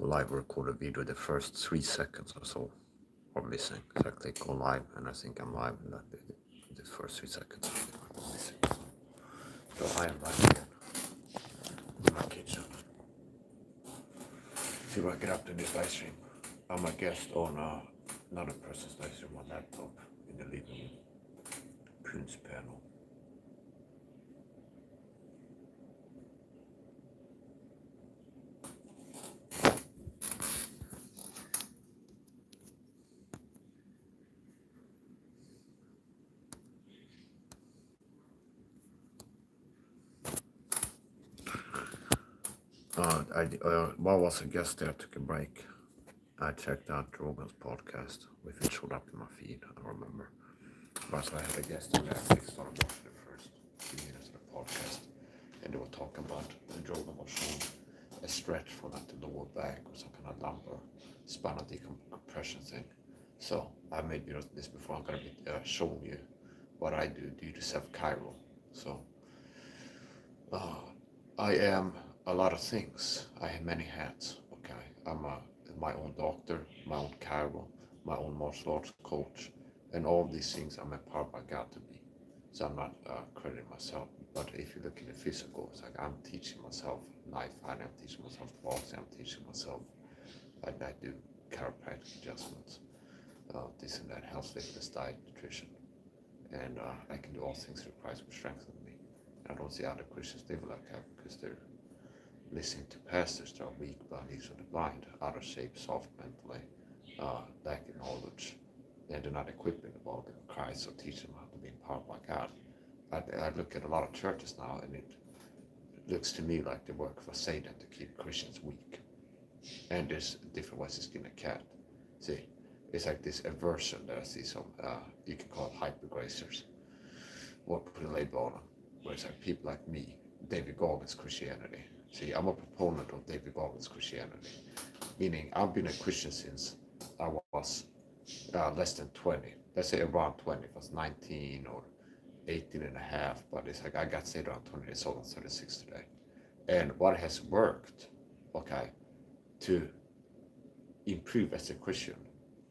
live record a video, the first 3 seconds or so are missing. So I click go live and I think I'm live and that the first 3 seconds are missing. So I am back again in my kitchen. See what I get up to this live stream. I'm a guest on another person's live stream on laptop in the living room. Prince panel. While I was a guest there, I took a break. I checked out Rogan's podcast. If it showed up in my feed, I don't remember. But I had a guest on there. I started watching the first few minutes of the podcast. And they were talking about Rogan was showing a stretch for like the lower back or some kind of lumbar spinal decompression thing. So I made this before. I'm going to be showing you what I do to self Chiro. So I am a lot of things. I have many hats. Okay, I'm my own doctor, my own Chiro, my own martial arts coach, and all these things I'm empowered by God to be. So I'm not crediting myself. But if you look in the physical, it's like I'm teaching myself knife fighting, I'm teaching myself boxing, I'm teaching myself. I do chiropractic adjustments, this and that, health, fitness, diet, nutrition, and I can do all things through Christ who strengthens me. I don't see other Christians live like that because they're listening to pastors that are weak bodies of the blind, out of shape, soft mentally, lacking knowledge, and they're not equipping the body of Christ or teach them how to be empowered by God. I look at a lot of churches now and it looks to me like they work for Satan to keep Christians weak. And there's different ways to skin a cat. See, it's like this aversion that I see some, you can call it hyper-gracers, or put a label on them, where it's like people like me, David Goggins Christianity. See, I'm a proponent of David Goggins Christianity, meaning I've been a Christian since I was less than 20. Let's say around 20, if I was 19 or 18 and a half, but it's like I got saved around 20 years old, I'm 36 today. And what has worked, okay, to improve as a Christian,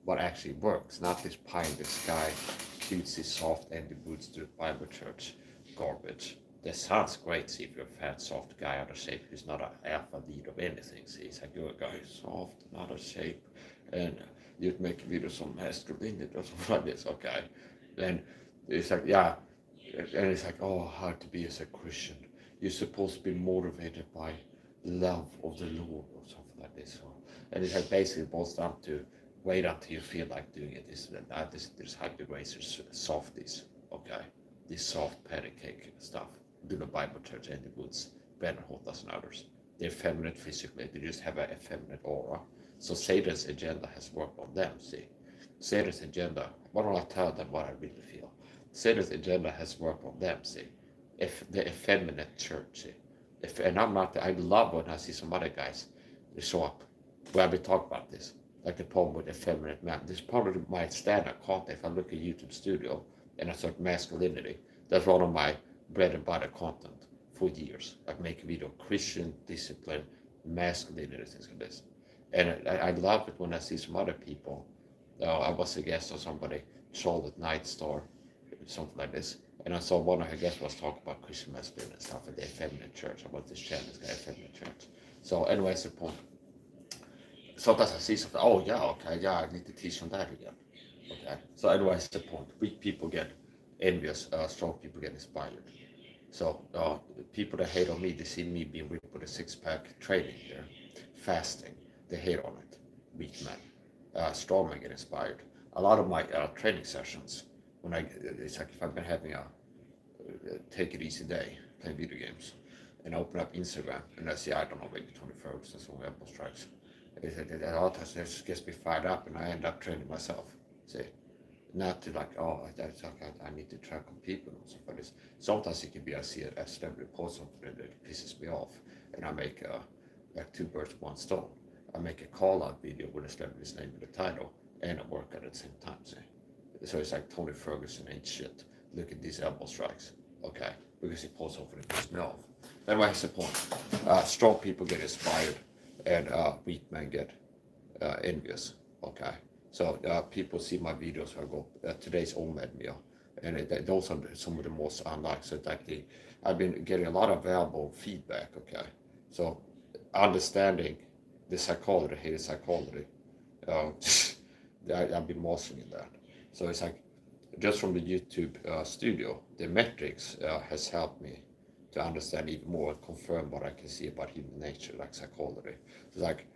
what actually works, not this pie in the sky, cutesy, soft, Andy Boots to Bible church garbage. That sounds great, see, if you're a fat, soft guy out of shape who's not an alpha lead of anything. See, it's like you're a guy who's soft and out of shape, and you'd make videos on masculinity or something like this, okay? Then it's like, yeah, and it's like, oh, hard to be as a Christian. You're supposed to be motivated by love of the Lord or something like this. And it's like basically boils down to wait until you feel like doing it. This hyper-gracers, softies, okay? This soft patty cake stuff. Do the Bible church and the woods, Ben Hotas and others. They're feminine physically, they just have an effeminate aura. So Satan's agenda has worked on them, see. Satan's agenda, why don't I tell them what I really feel? Satan's agenda has worked on them, see. If the effeminate church, see. And I'm not, I love when I see some other guys, they show up. Well, I've been talking about this, like the problem with effeminate men. This part of my stand-up content, if I look at YouTube Studio and I search masculinity, that's one of my bread and butter content for years. I make a video, Christian discipline, masculinity, things like this. And I love it when I see some other people. I was a guest on somebody, Charlotte Nightstar, something like this. And I saw one of her guests was talking about Christian masculinity and stuff at the effeminate church. I want this channel, this guy, effeminate church. So anyway, that's the point. Sometimes I see something, oh yeah, okay, yeah, I need to teach on that again. Okay. So anyway, that's the point. Weak people get envious, strong people get inspired. So people that hate on me, they see me being ripped with a six-pack training here, fasting, they hate on it. Weak men, strong men get inspired. A lot of my training sessions, it's like if I've been having a take it easy day, playing video games, and I open up Instagram and I see, I don't know, maybe 20 photos and some elbow strikes. A lot of times it just gets me fired up and I end up training myself. See. Not to like, oh, that's okay, I need to track on people and stuff like this. Sometimes it can be, I see a celebrity post something that pisses me off, and I make like two birds with one stone. I make a call-out video with a celebrity's name in the title, and I work at the same time, see? So it's like Tony Ferguson ain't shit. Look at these elbow strikes, okay? Because he posts something that pisses me off. Anyway, that's the point. Strong people get inspired. and weak men get envious. Okay, so people see my videos where I go today's OMAD meal, and those are some of the most unliked. So like I've been getting a lot of valuable feedback. Okay, so understanding the psychology, hidden psychology, uh, I've been mastering in that. So it's like just from the YouTube studio, the metrics has helped me to understand even more and confirm what I can see about human nature, like psychology. So like,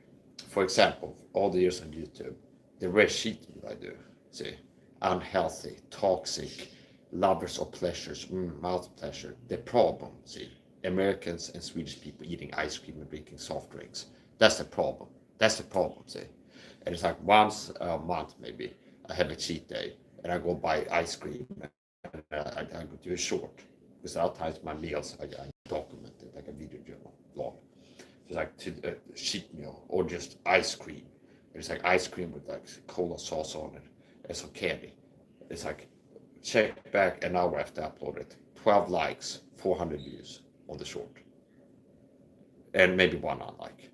for example, all the years on YouTube, the rare shit I do, see, unhealthy, toxic, lovers of pleasures, mouth pleasure. The problem, see, Americans and Swedish people eating ice cream and drinking soft drinks. That's the problem. That's the problem, see. And it's like once a month maybe I have a cheat day and I go buy ice cream and I go do a short because sometimes my meals I document it like a video journal log. It's like cheat meal or just ice cream. It's like ice cream with like cola sauce on it and some candy. It's like check back an hour after I upload it. 12 likes, 400 views on the short, and maybe one unlike.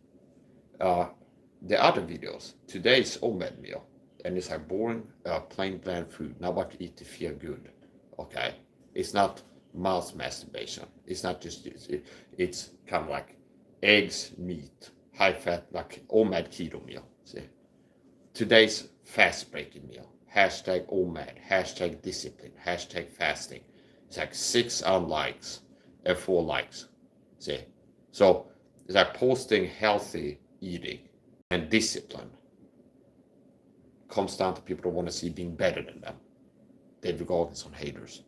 The other videos, today's OMAD meal, and it's like boring, plain bland food, not what to eat to feel good. Okay, it's not mouth masturbation. It's not just it's kind of like eggs, meat, high fat, like OMAD keto meal. See, today's fast breaking meal. Hashtag OMAD, hashtag discipline, hashtag fasting. It's like 6 unlikes and 4 likes. See, so it's like posting healthy eating and discipline comes down to people who want to see being better than them. David Goggins on haters.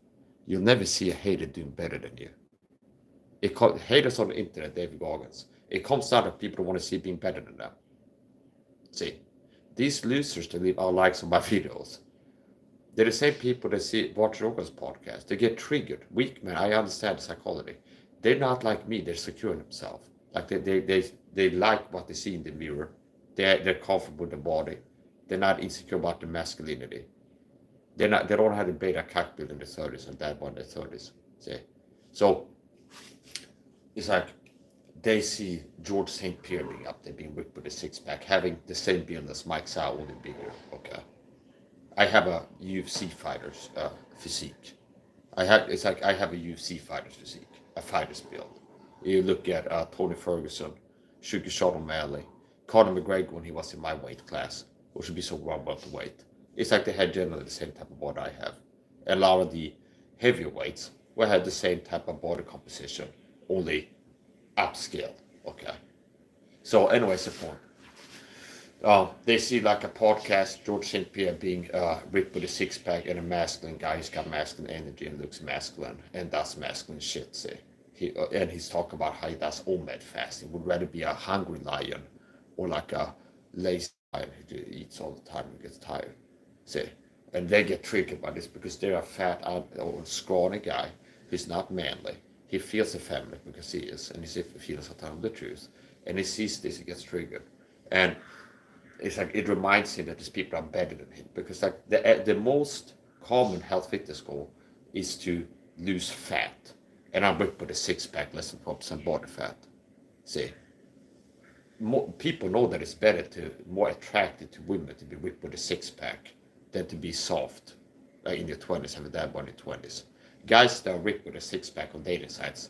You'll never see a hater doing better than you. Haters on the internet, David Goggins. It comes down to people who want to see being better than them. See, these losers that leave our likes on my videos, they're the same people that watch Rogan's podcast. They get triggered. Weak men, I understand the psychology. They're not like me. They're secure in themselves. Like they like what they see in the mirror. They're comfortable with the body. They're not insecure about the masculinity. They don't have the beta cocktail in the 30s and that one in the 30s. See? So it's like they see George St. Pierre being up there, being ripped with a six-pack, having the same build as Mike Sau, only bigger. Okay. I have a UFC fighter's physique. I have a UFC fighter's physique, a fighter's build. You look at Tony Ferguson, Sugar Sean O'Malley, Conor McGregor when he was in my weight class, which would be so wrong about the weight. It's like they had generally the same type of body I have. And a lot of the heavyweights will have the same type of body composition, only upscale. Okay. So anyways, the point. They see like a podcast, George St. Pierre being ripped with a six-pack and a masculine guy. He's got masculine energy and looks masculine and does masculine shit, see. He's talking about how he does OMAD fasting. Would rather be a hungry lion or like a lazy lion who eats all the time and gets tired. See, and they get triggered by this because they're a fat or scrawny guy who's not manly. He feels effeminate because he is, and he feels a ton of the truth. And he sees this, he gets triggered, and it's like it reminds him that these people are better than him because like the most common health fitness goal is to lose fat, and I'm ripped with a six-pack, less than 4% body fat. See. People know that it's better more attractive to women to be ripped with a six-pack than to be soft in your 20s, have a dad bod in your 20s. Guys that are ripped with a six-pack on dating sites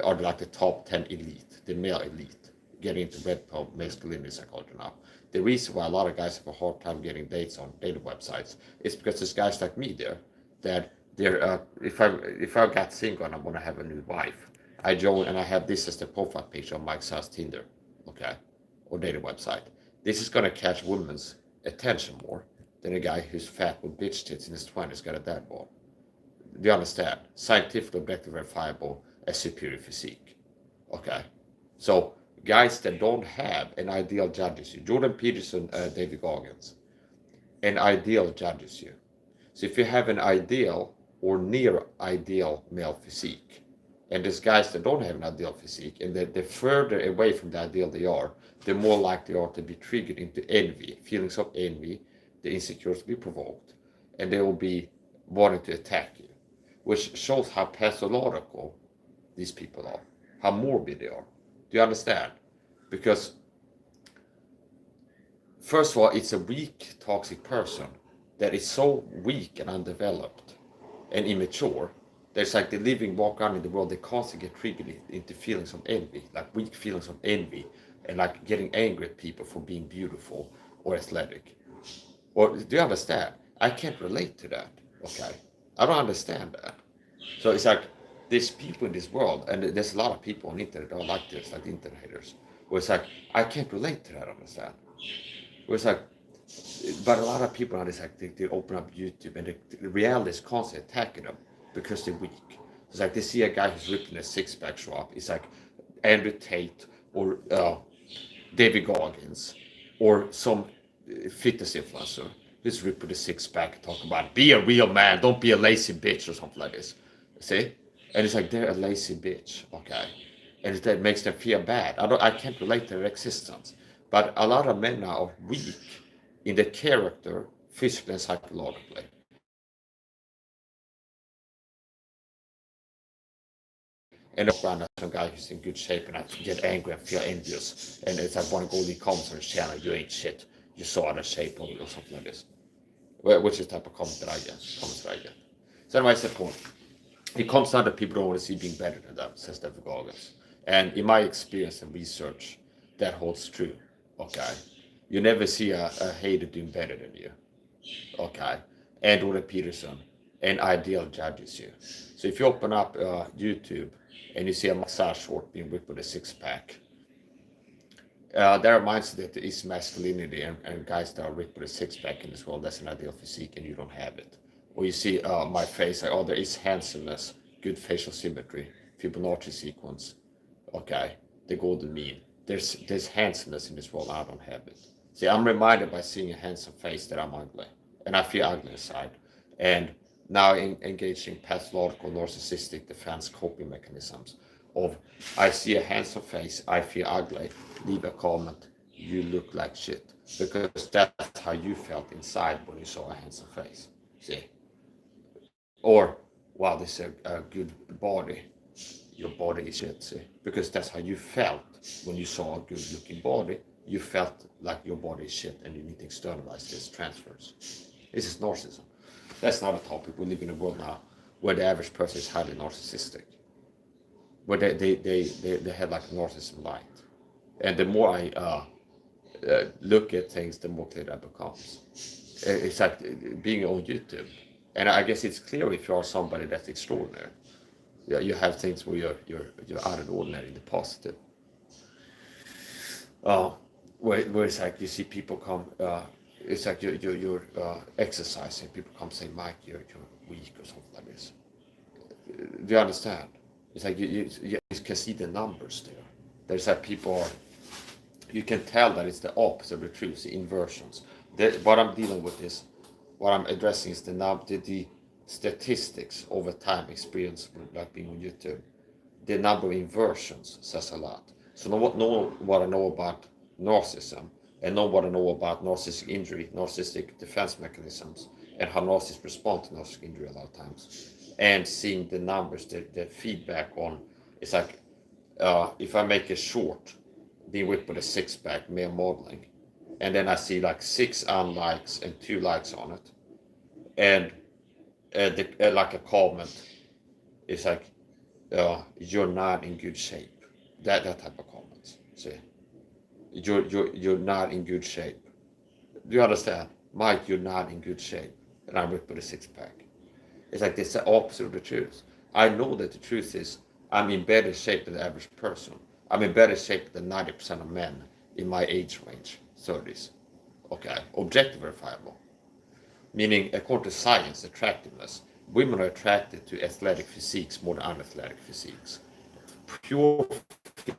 are like the top 10 elite, the male elite, getting into red pill masculinity psychology now. The reason why a lot of guys have a hard time getting dates on dating websites is because there's guys like me there that they're if I got single and I want to have a new wife, I join and I have this as the profile picture on Mike's house Tinder, okay, or dating website. This is gonna catch women's attention more than a guy who's fat with bitch tits in his 20s got a dad bod. Do you understand? Scientifically, objectively verifiable as superior physique. Okay, so guys that don't have an ideal judges you. Jordan Peterson, David Goggins, an ideal judges you. So if you have an ideal or near ideal male physique, and there's guys that don't have an ideal physique, and the further away from the ideal they are, the more likely they are to be triggered into envy, feelings of envy, the insecurities will be provoked, and they will be wanting to attack you, which shows how pathological these people are, how morbid they are. Do you understand? Because first of all, it's a weak, toxic person that is so weak and undeveloped and immature. There's like the living walk around in the world, they constantly get triggered into feelings of envy, like weak feelings of envy, and like getting angry at people for being beautiful or athletic. Or do you understand? I can't relate to that. Okay, I don't understand that. So it's like there's people in this world, and there's a lot of people on the internet that are like this, like the internet haters, where it's like I can't relate to that. Understand? Where it's like, but a lot of people nowadays like they open up YouTube and the reality is constantly attacking them because they're weak. It's like they see a guy who's ripping a six-pack show up. It's like Andrew Tate or David Goggins or some fitness influencer who's ripping a six-pack, talking about be a real man, don't be a lazy bitch or something like this. See? And it's like they're a lazy bitch, okay? And that makes them feel bad. I can't relate to their existence. But a lot of men now are weak in their character, physically and psychologically. And around some guy who's in good shape and I get angry and feel envious. And it's like one of Goldie comments on his channel, you ain't shit. You saw the shape or something like this. Which is the type of comment that I get. So anyway, that's the point. It comes down to people don't want to see being better than them, says David Goggins. And in my experience and research, that holds true. Okay. You never see a hater doing better than you. Okay. And Jordan Peterson and Ideal judges you. So if you open up YouTube and you see a massage short being whipped with a six-pack, that reminds you that there is masculinity and guys that are ripped with a six-pack in this world. That's an ideal physique and you don't have it. Or you see my face, like, oh, there is handsomeness, good facial symmetry, Fibonacci sequence, okay, the golden mean. There's handsomeness in this world, I don't have it. See, I'm reminded by seeing a handsome face that I'm ugly, and I feel ugly inside. And now engaged in pathological narcissistic defense coping mechanisms of, I see a handsome face, I feel ugly, leave a comment, you look like shit. Because that's how you felt inside when you saw a handsome face, see? Or, wow, this is a good body. Your body is shit, see? Because that's how you felt when you saw a good looking body. You felt like your body is shit and you need to externalize this transfers. This is narcissism. That's not a topic. We live in a world now where the average person is highly narcissistic. Where they have like narcissism light. And the more I look at things, the more clear that becomes. It's like being on YouTube. And I guess it's clear if you are somebody that's extraordinary. You have things where you're out of the ordinary in the positive. Where it's like you see people come, it's like you're exercising. People come say, Mike, you're weak or something like this. Do you understand? It's like you can see the numbers there. There's like people are, you can tell that it's the opposite of the truth, the inversions. What I'm dealing with is, what I'm addressing is the statistics over time experience, like being on YouTube. The number of inversions says a lot. So know what I know about narcissism, and know what I know about narcissistic injury, narcissistic defense mechanisms, and how narcissists respond to narcissistic injury a lot of times. And seeing the numbers, the feedback on, it's like, if I make a short, being whipped with a six-pack, male modeling, and then I see like 6 unlikes and 2 likes on it, and like a comment, it's like, you're not in good shape. That type of comments. See, you're not in good shape. Do you understand, Mike? You're not in good shape, and I'm whipped with a six-pack. It's like it's the opposite of the truth. I know that the truth is I'm in better shape than the average person. I'm in better shape than 90% of men in my age range, 30s. Okay, objective verifiable. Meaning, according to science, attractiveness, women are attracted to athletic physiques more than unathletic physiques. Pure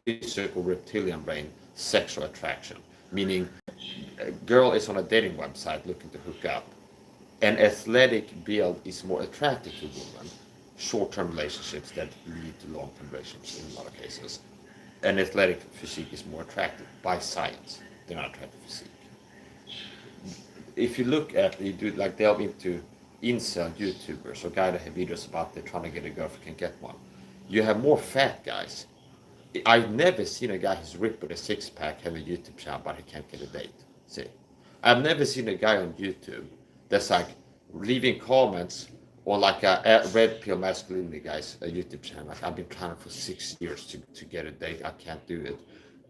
physical reptilian brain sexual attraction. Meaning, a girl is on a dating website looking to hook up. An athletic build is more attractive to women. Short-term relationships that lead to long-term relationships in a lot of cases. An athletic physique is more attractive by science than an attractive physique. If you look at, you do like delve into incel YouTubers or guys that have videos about they're trying to get a girlfriend, can get one. You have more fat guys. I've never seen a guy who's ripped with a six-pack have a YouTube channel but he can't get a date. See, I've never seen a guy on YouTube that's like leaving comments on like a Red Pill Masculinity guys, a YouTube channel. Like I've been trying for 6 years to get a date. I can't do it.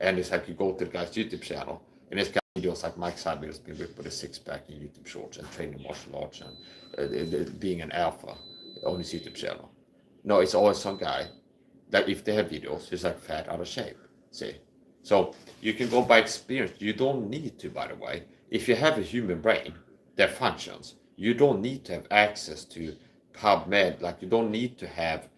And it's like you go to the guy's YouTube channel and it's got videos like Mike Sabi's been ripped with a six-pack in YouTube shorts and training martial arts and being an alpha on his YouTube channel. No, it's always some guy that if they have videos, who's like fat out of shape. See? So you can go by experience. You don't need to, by the way. If you have a human brain that functions, you don't need to have access to PubMed. Like you don't need to have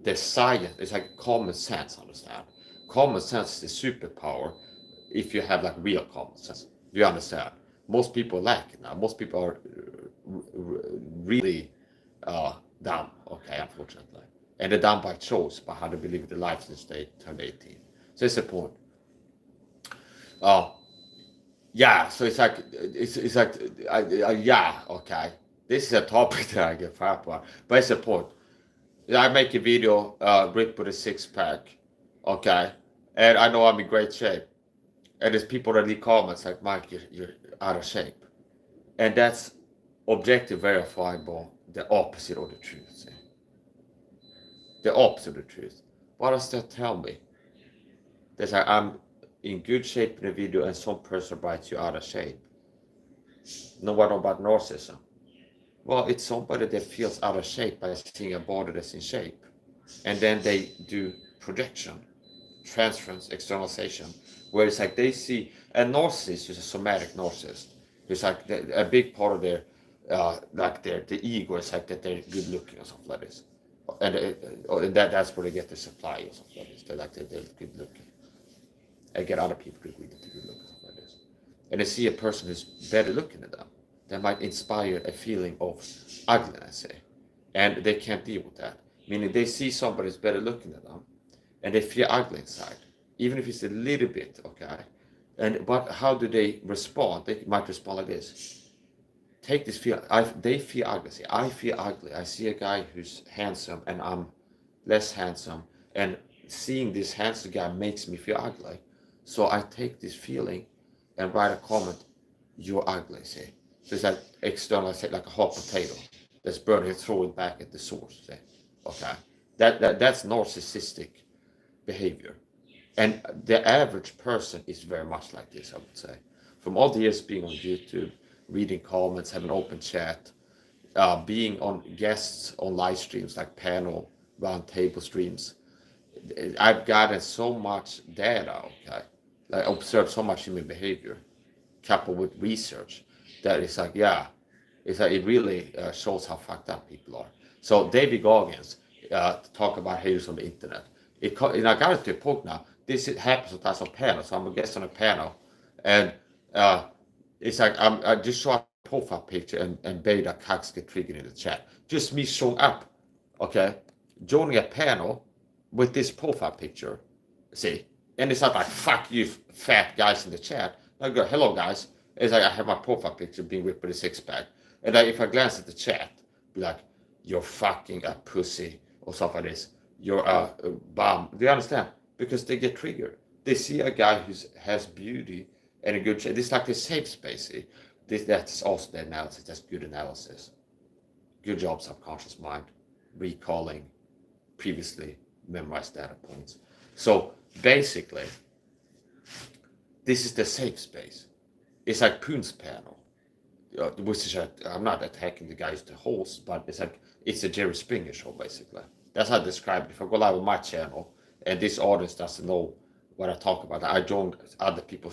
the science. It's like common sense, understand? Common sense is a superpower if you have like real common sense. Do you understand? Most people lack it now. Most people are really dumb, okay, unfortunately. And they're dumb by choice, by how they believe their life since they turned 18. So it's the point. Yeah, so it's like yeah, okay. This is a topic that I get fat about, but it's the point. I make a video ripped with a six-pack, okay, and I know I'm in great shape, and there's people that leave comments like, Mike, you're out of shape, and that's objective verifiable, the opposite of the truth. See? The opposite of the truth. What does that tell me? That's like I'm in good shape in the video and some person writes you out of shape. No one about narcissism. Well, it's somebody that feels out of shape by seeing a body that's in shape. And then they do projection, transference, externalization, where it's like they see a narcissist who's a somatic narcissist. Who's like a big part of their, the ego is like that they're good looking or something like this. And that's where they get the supply or something like this. They're good looking. And get other people to agree that they're good looking, something like this. And they see a person who's better looking than them. That might inspire a feeling of ugliness, say. And they can't deal with that. Meaning they see somebody who's better looking than them, and they feel ugly inside, even if it's a little bit, okay? But how do they respond? They might respond like this. Take this feel. They feel ugly. See, I feel ugly. I see a guy who's handsome, and I'm less handsome. And seeing this handsome guy makes me feel ugly. So I take this feeling and write a comment, you're ugly, see. So it's like external, like a hot potato that's burning and throw it back at the source, see. Okay. That's narcissistic behavior. And the average person is very much like this, I would say. From all the years being on YouTube, reading comments, having open chat, being on guests on live streams like panel, round table streams, I've gotten so much data, okay? Like observed so much human behavior, coupled with research, that it's like, yeah, it's like it really shows how fucked up people are. So David Goggins talk about haters on the internet. And I got it to a point now. This happens sometimes on panel. So I'm a guest on a panel, and it's like I just show a profile picture and beta cucks get triggered in the chat. Just me showing up, okay, joining a panel with this profile picture, see, and it's not like fuck you fat guys in the chat. I go, hello guys. It's like I have my profile picture being ripped with a six-pack, and if I glance at the chat, be like, you're fucking a pussy or something like this. You're a bum. Do you understand? Because they get triggered. They see a guy who has beauty and a good shape. This is like a safe space. That's also the analysis. That's good analysis. Good job, subconscious mind, recalling previously memorized data points. So basically, this is the safe space. It's like Poon's panel, which is I'm not attacking the guys to host, but it's like it's a Jerry Springer show basically. That's how I describe it. If I go live on my channel and this audience doesn't know what I talk about, I join other people's